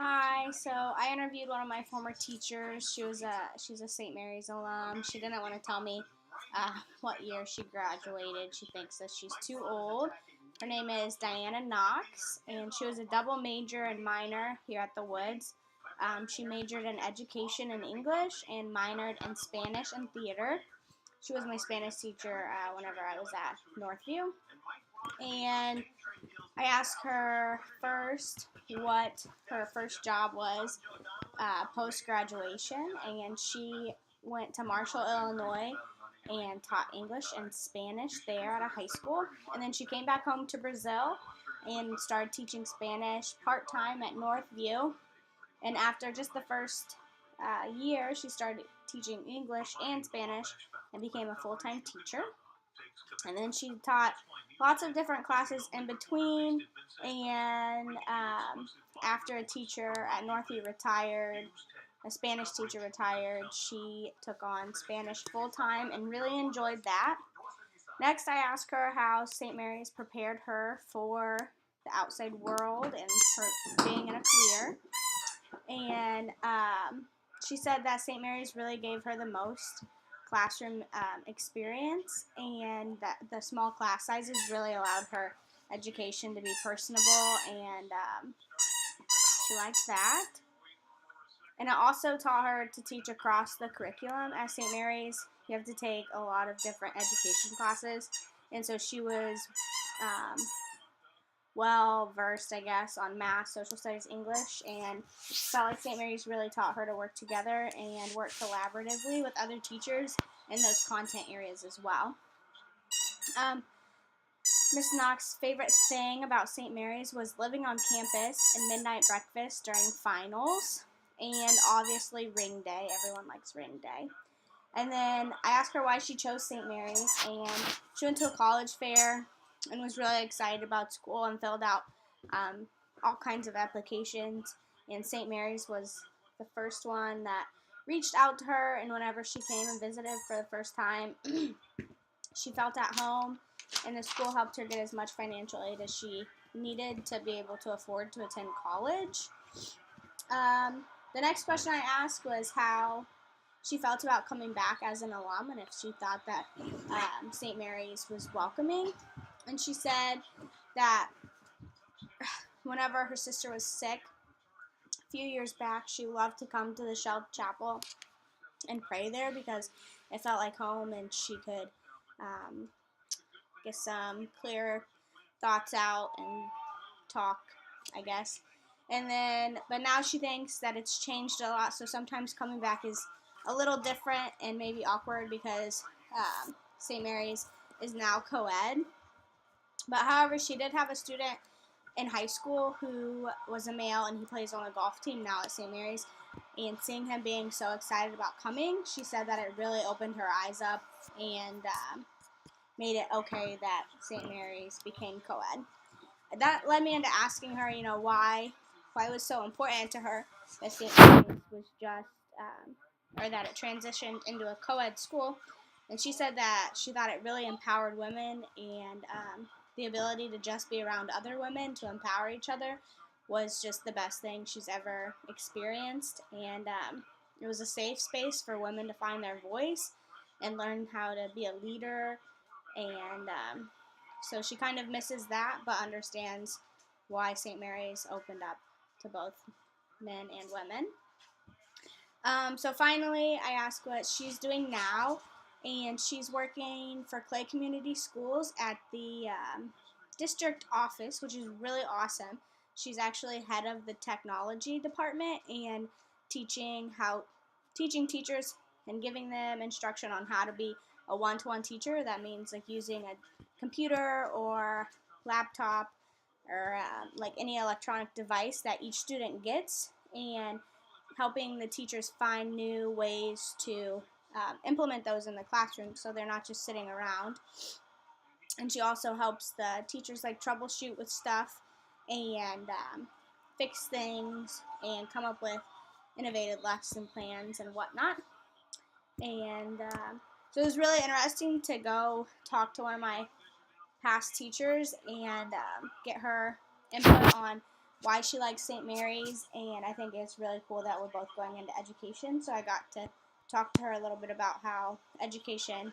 Hi, so I interviewed one of my former teachers. She's a St. Mary's alum. She didn't want to tell me what year she graduated. She thinks that she's too old. Her name is Diana Knox, and she was a double major and minor here at the Woods. She majored in education and English and minored in Spanish and theater. She was my Spanish teacher whenever I was at Northview. And I asked her first what her first job was post graduation, and she went to Marshall, Illinois, and taught English and Spanish there at a high school. And then she came back home to Brazil and started teaching Spanish part time at Northview. And after just the first year, she started teaching English and Spanish and became a full time teacher. And then she taught lots of different classes in between. And after a teacher at Northview retired, a Spanish teacher retired, she took on Spanish full time and really enjoyed that. Next, I asked her how St. Mary's prepared her for the outside world and for being in a career. And she said that St. Mary's really gave her the most classroom experience, and that the small class sizes really allowed her education to be personable, and she liked that. And it also taught her to teach across the curriculum. At St. Mary's, you have to take a lot of different education classes, and so she was well versed, I guess, on math, social studies, English, and felt like St. Mary's really taught her to work together and work collaboratively with other teachers in those content areas as well. Miss Knox's favorite thing about St. Mary's was living on campus and midnight breakfast during finals, and obviously ring day. Everyone likes ring day. And then I asked her why she chose St. Mary's, and she went to a college fair and was really excited about school and filled out all kinds of applications. And St. Mary's was the first one that reached out to her, and whenever she came and visited for the first time, she felt at home, and the school helped her get as much financial aid as she needed to be able to afford to attend college. The next question I asked was how she felt about coming back as an alum and if she thought that St. Mary's was welcoming. And she said that whenever her sister was sick a few years back, she loved to come to the Shell Chapel and pray there because it felt like home, and she could get some clear thoughts out and talk, I guess. But now she thinks that it's changed a lot, so sometimes coming back is a little different and maybe awkward because St. Mary's is now co-ed. But however, she did have a student in high school who was a male, and he plays on the golf team now at St. Mary's. And seeing him being so excited about coming, she said that it really opened her eyes up and made it okay that St. Mary's became co-ed. That led me into asking her, why it was so important to her that St. Mary's was just, or that it transitioned into a co-ed school. And she said that she thought it really empowered women, and the ability to just be around other women to empower each other was just the best thing she's ever experienced. And it was a safe space for women to find their voice and learn how to be a leader. And so she kind of misses that, but understands why St. Mary's opened up to both men and women. So finally, I asked what she's doing now, and she's working for Clay Community Schools at the district office, which is really awesome. She's actually head of the technology department and teaching teachers and giving them instruction on how to be a one-to-one teacher. That means like using a computer or laptop or like any electronic device that each student gets, and helping the teachers find new ways to implement those in the classroom so they're not just sitting around. And she also helps the teachers like troubleshoot with stuff and fix things and come up with innovative lesson plans and whatnot. And so it was really interesting to go talk to one of my past teachers and get her input on why she likes St. Mary's, and I think it's really cool that we're both going into education. So I got to talk to her a little bit about how the education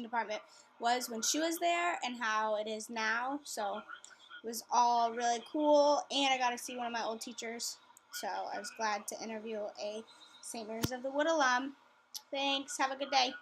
department was when she was there and how it is now. So it was all really cool, and I got to see one of my old teachers. So I was glad to interview a St. Mary's of the Wood alum. Thanks. Have a good day.